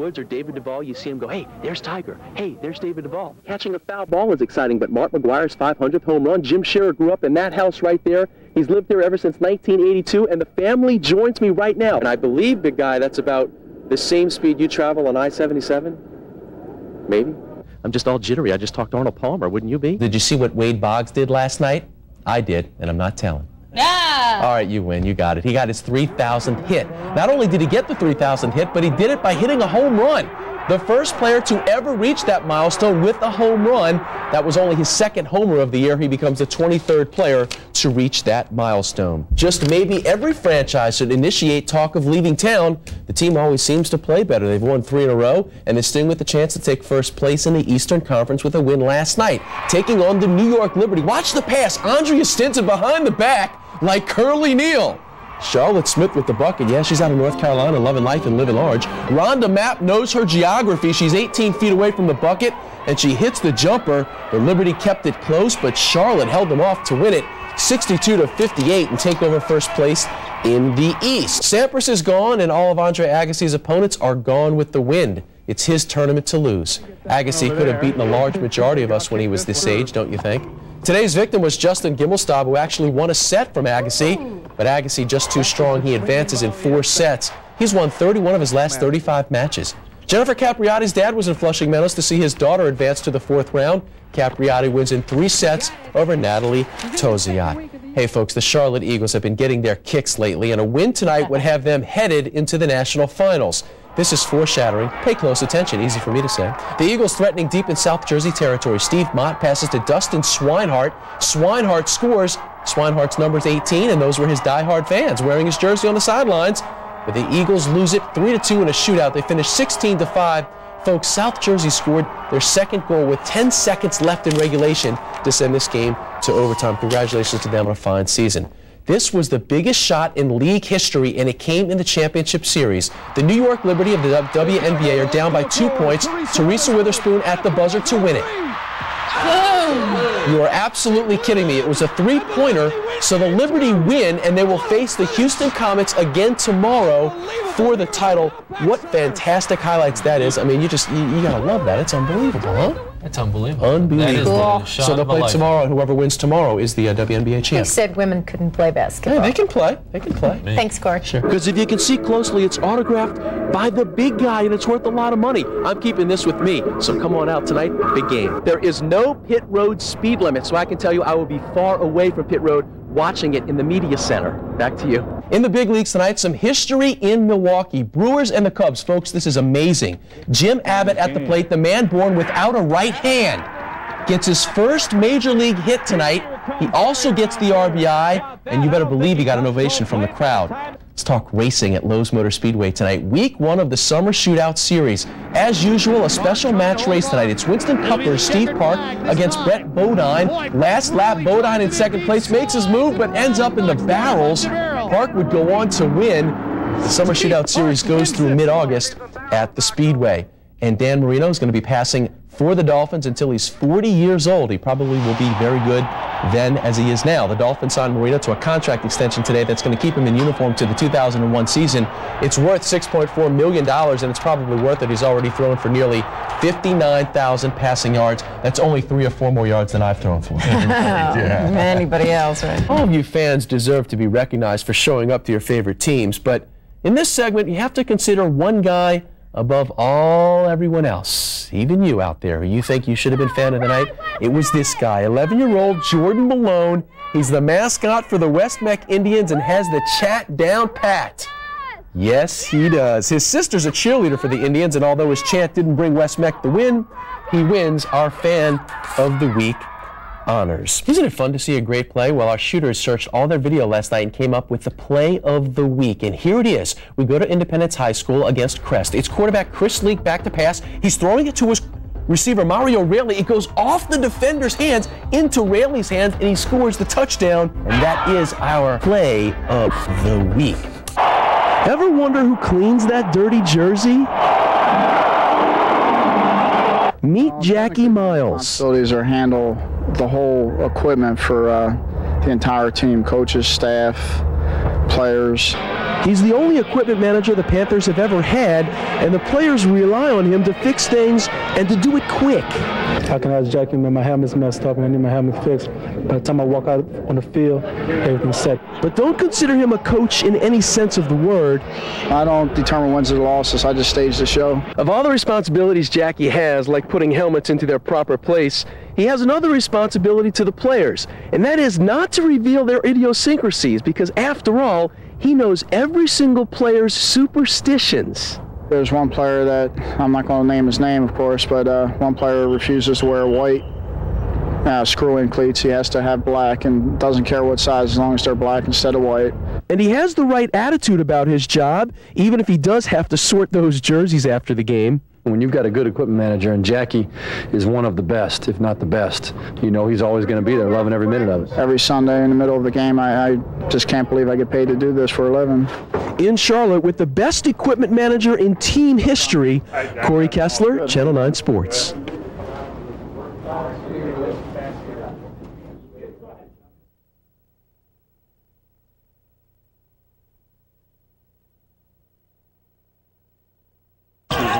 Woods or David Duvall, you see him go, hey, there's Tiger. Hey, there's David Duvall. Catching a foul ball is exciting, but Mark McGwire's 500th home run. Jim Shearer grew up in that house right there. He's lived there ever since 1982, and the family joins me right now. And I believe, big guy, that's about the same speed you travel on I-77? Maybe. I'm just all jittery. I just talked to Arnold Palmer. Wouldn't you be? Did you see what Wade Boggs did last night? I did, and I'm not telling. Yeah. All right, you win. You got it. He got his 3,000th hit. Not only did he get the 3,000th hit, but he did it by hitting a home run. The first player to ever reach that milestone with a home run. That was only his second homer of the year. He becomes the 23rd player to reach that milestone. Just maybe every franchise should initiate talk of leaving town. The team always seems to play better. They've won 3 in a row, and they sting with the chance to take first place in the Eastern Conference with a win last night, taking on the New York Liberty. Watch the pass. Andrea Stinson behind the back like Curly Neal. Charlotte Smith with the bucket. Yeah, she's out of North Carolina, loving life and living large. Rhonda Mapp knows her geography. She's 18 feet away from the bucket, and she hits the jumper. The Liberty kept it close, but Charlotte held them off to win it 62-58 and take over first place in the East. Sampras is gone, and all of Andre Agassi's opponents are gone with the wind. It's his tournament to lose. Agassi could have beaten a large majority of us when he was this age, don't you think? Today's victim was Justin Gimelstob, who actually won a set from Agassi, but Agassi just too strong. He advances in 4 sets. He's won 31 of his last 35 matches. Jennifer Capriati's dad was in Flushing Meadows to see his daughter advance to the 4th round. Capriati wins in 3 sets over Natalie Toziat. Hey folks, the Charlotte Eagles have been getting their kicks lately, and a win tonight would have them headed into the national finals. This is foreshadowing. Pay close attention. Easy for me to say. The Eagles threatening deep in South Jersey territory. Steve Mott passes to Dustin Swinehart. Swinehart scores. Swinehart's number's 18, and those were his diehard fans wearing his jersey on the sidelines. But the Eagles lose it 3-2 in a shootout. They finish 16-5. Folks, South Jersey scored their second goal with 10 seconds left in regulation to send this game to overtime. Congratulations to them on a fine season. This was the biggest shot in league history, and it came in the championship series. The New York Liberty of the WNBA are down by 2 points. Teresa Witherspoon at the buzzer to win it. You are absolutely kidding me. It was a 3-pointer, so the Liberty win, and they will face the Houston Comets again tomorrow for the title. What fantastic highlights that is. I mean, you gotta love that. It's unbelievable, huh? That's unbelievable. Unbelievable. That is so they'll play tomorrow, and whoever wins tomorrow is the WNBA champ. They said women couldn't play basketball. Yeah, they can play. They can play. Thanks, Corey. Sure. Because if you can see closely, it's autographed by the big guy, and it's worth a lot of money. I'm keeping this with me, so come on out tonight. Big game. There is no pit road speed limit, so I can tell you I will be far away from pit road watching it in the media center. Back to you. In the big leagues tonight, some history in Milwaukee. Brewers and the Cubs, folks, this is amazing. Jim Abbott at the plate, the man born without a right hand, gets his first major league hit tonight. He also gets the RBI, and you better believe he got an ovation from the crowd. Let's talk racing at Lowe's Motor Speedway tonight. Week 1 of the Summer Shootout Series. As usual, a special match race tonight. It's Winston Cupler's Steve Park against Brett Bodine. Last lap, Bodine in second place makes his move, but ends up in the barrels. Park would go on to win. The Summer Shootout Series goes through mid-August at the Speedway. And Dan Marino is going to be passing for the Dolphins until he's 40 years old. He probably will be very good then as he is now. The Dolphins signed Marino to a contract extension today that's going to keep him in uniform to the 2001 season. It's worth $6.4 million, and it's probably worth it. He's already thrown for nearly 59,000 passing yards. That's only 3 or 4 more yards than I've thrown for. Anybody else, right? All of you fans deserve to be recognized for showing up to your favorite teams, but in this segment, you have to consider one guy above everyone else, even you out there, who you think you should have been fan of the night. It was this guy, 11-year-old Jordan Malone. He's the mascot for the West Meck Indians and has the chat down pat. Yes, he does. His sister's a cheerleader for the Indians, and although his chant didn't bring West Meck the win, he wins our Fan of the Week honors. Isn't it fun to see a great play? Well, our shooters searched all their video last night and came up with the play of the week. And here it is. We go to Independence High School against Crest. It's quarterback Chris Leak back to pass. He's throwing it to his receiver Mario Raley. It goes off the defender's hands into Raley's hands, and he scores the touchdown. And that is our play of the week. Ever wonder who cleans that dirty jersey? Meet Jackie Miles. Facilities are handle the whole equipment for the entire team, coaches, staff, players. He's the only equipment manager the Panthers have ever had, and the players rely on him to fix things and to do it quick. I can ask Jackie, man, my helmet's messed up and I need my helmet fixed. By the time I walk out on the field, everything's set. But don't consider him a coach in any sense of the word. I don't determine wins or losses. I just stage the show. Of all the responsibilities Jackie has, like putting helmets into their proper place, he has another responsibility to the players, and that is not to reveal their idiosyncrasies, because after all, he knows every single player's superstitions. There's one player that, I'm not going to name his name, of course, but one player refuses to wear white screw-in cleats. He has to have black and doesn't care what size as long as they're black instead of white. And he has the right attitude about his job, even if he does have to sort those jerseys after the game. When you've got a good equipment manager, and Jackie is one of the best, if not the best, you know he's always going to be there, loving every minute of it. Every Sunday in the middle of the game, I just can't believe I get paid to do this for a living. In Charlotte, with the best equipment manager in team history, Corey Kessler, Channel 9 Sports.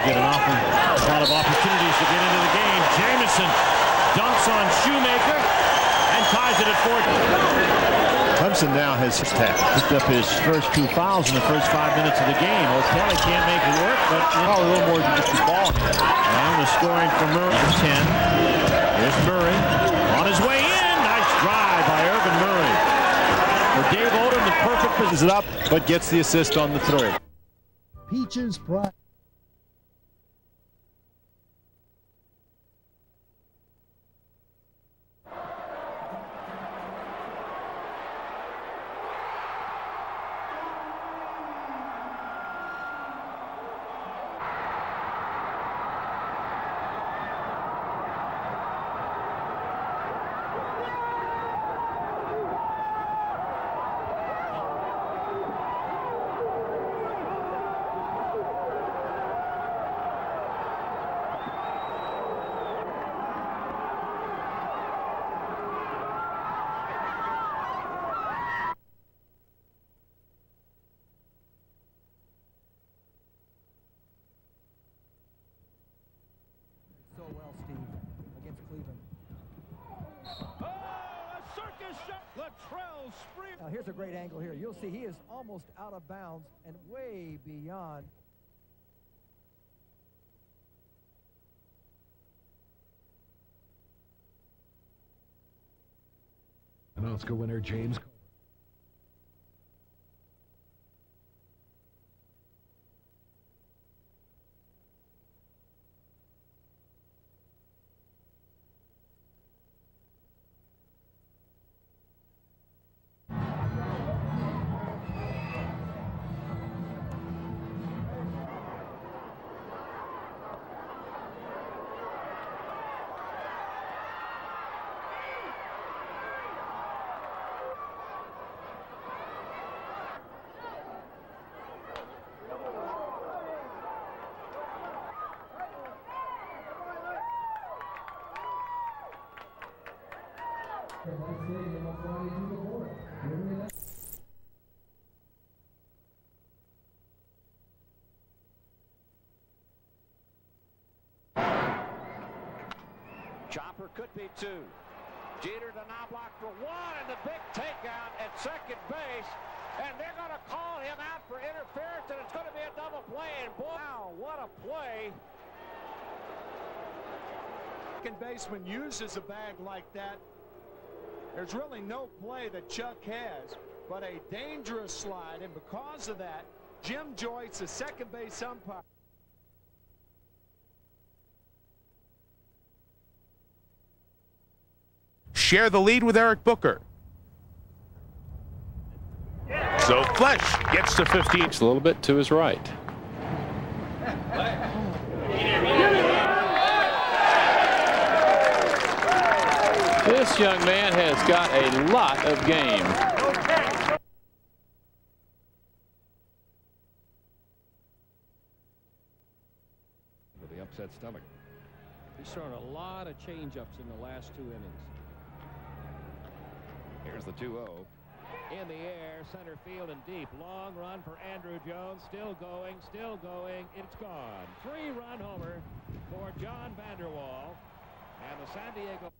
Get an awful lot of opportunities to get into the game. Jamison dunks on Shoemaker and ties it at 4. Clemson now has picked up his first 2 fouls in the first 5 minutes of the game. O'Kelly can't make it work, but a little more than just the ball. And the scoring for Murray. 10. Here's Murray on his way in. Nice drive by Urban Murray. For Dave Odom, the perfect position it up, but gets the assist on the 3. Peaches Pride. Well, Steve, against Cleveland. Oh, a circus shot. Latrell Spree. Now here's a great angle here. You'll see he is almost out of bounds and way beyond. An Oscar winner, James. Chopper could be 2. Jeter to now block for 1, and the big takeout at second base. And they're going to call him out for interference, and it's going to be a double play. And boy, wow, what a play. Second baseman uses a bag like that. There's really no play that Chuck has, but a dangerous slide. And because of that, Jim Joyce, the second base umpire. Share the lead with Eric Booker. So Flesh gets to 15. It's a little bit to his right. This young man has got a lot of game. With the upset stomach. He's thrown a lot of change-ups in the last 2 innings. Here's the 2-0. in the air, center field and deep. Long run for Andrew Jones. Still going, still going. It's gone. 3-run homer for John Vanderwall. And the San Diego...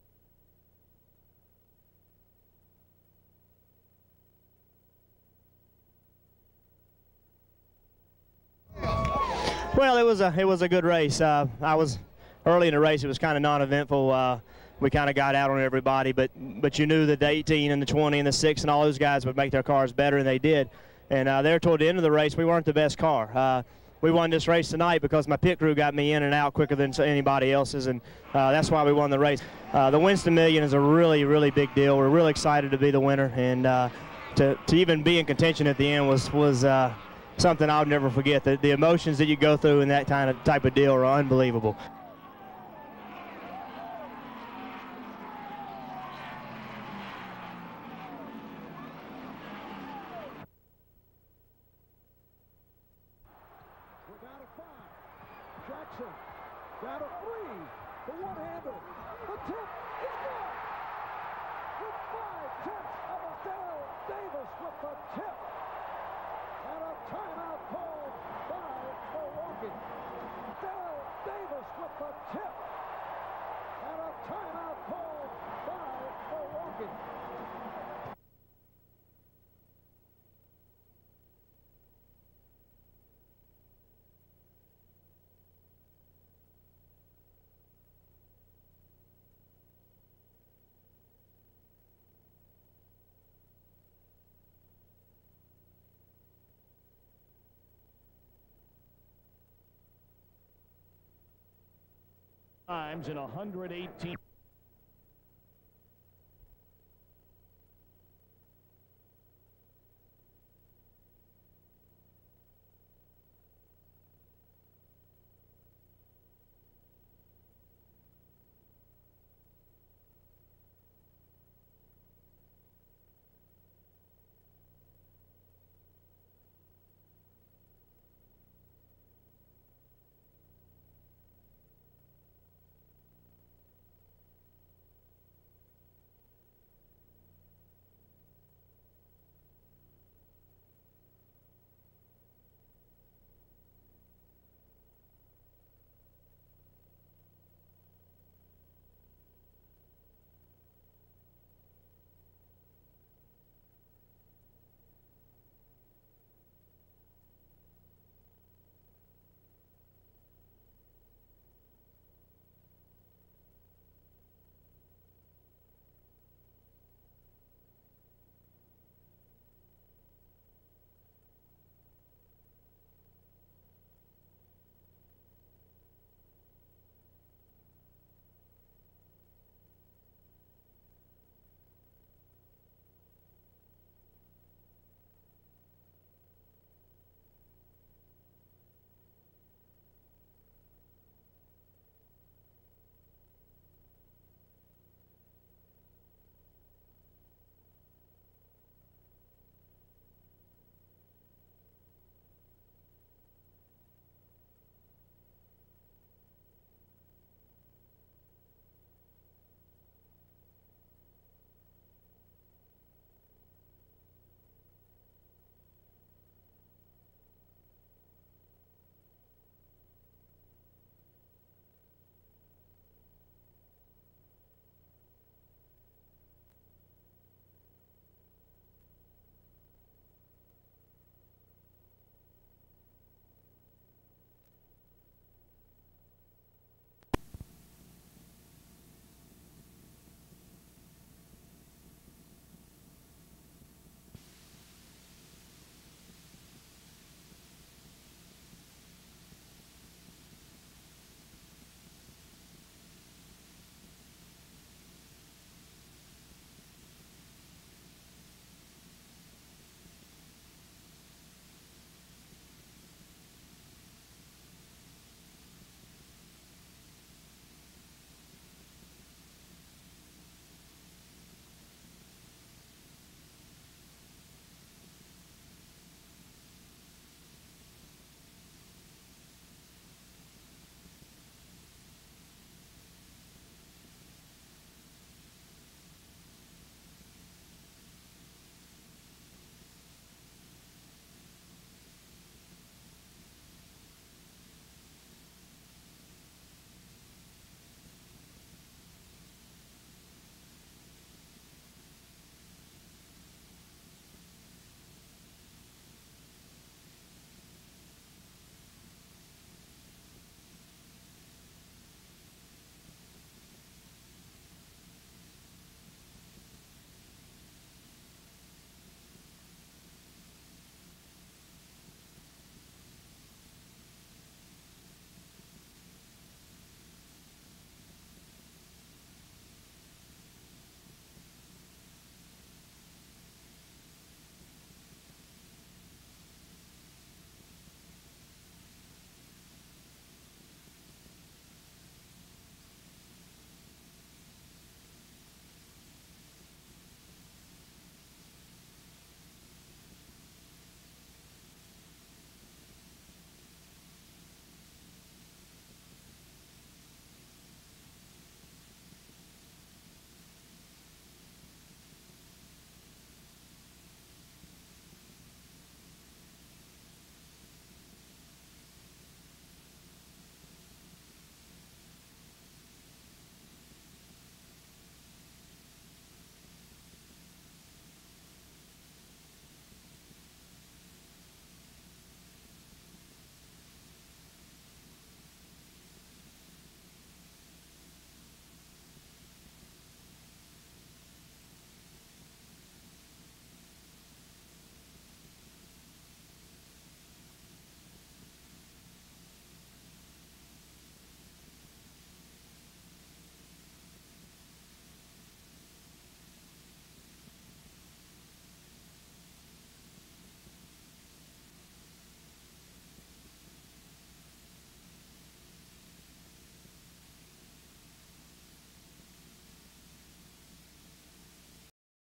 Well, it was a good race. I was early in the race. It was kind of non-eventful. We kind of got out on everybody, but you knew that the 18 and the 20 and the 6 and all those guys would make their cars better, and they did. And there toward the end of the race, we weren't the best car. We won this race tonight because my pit crew got me in and out quicker than anybody else's, and that's why we won the race. The Winston Million is a really, really big deal. We're really excited to be the winner, and to even be in contention at the end was something I'll never forget. The emotions that you go through in that type of deal are unbelievable. We're down to 5. Jackson down to 3. The one-hander. The tip is gone. With 5 tenths of a Dale Davis with the tip. And a timeout called by Milwaukee. Dale Davis with the tip. And a timeout called by Milwaukee. Times in 118.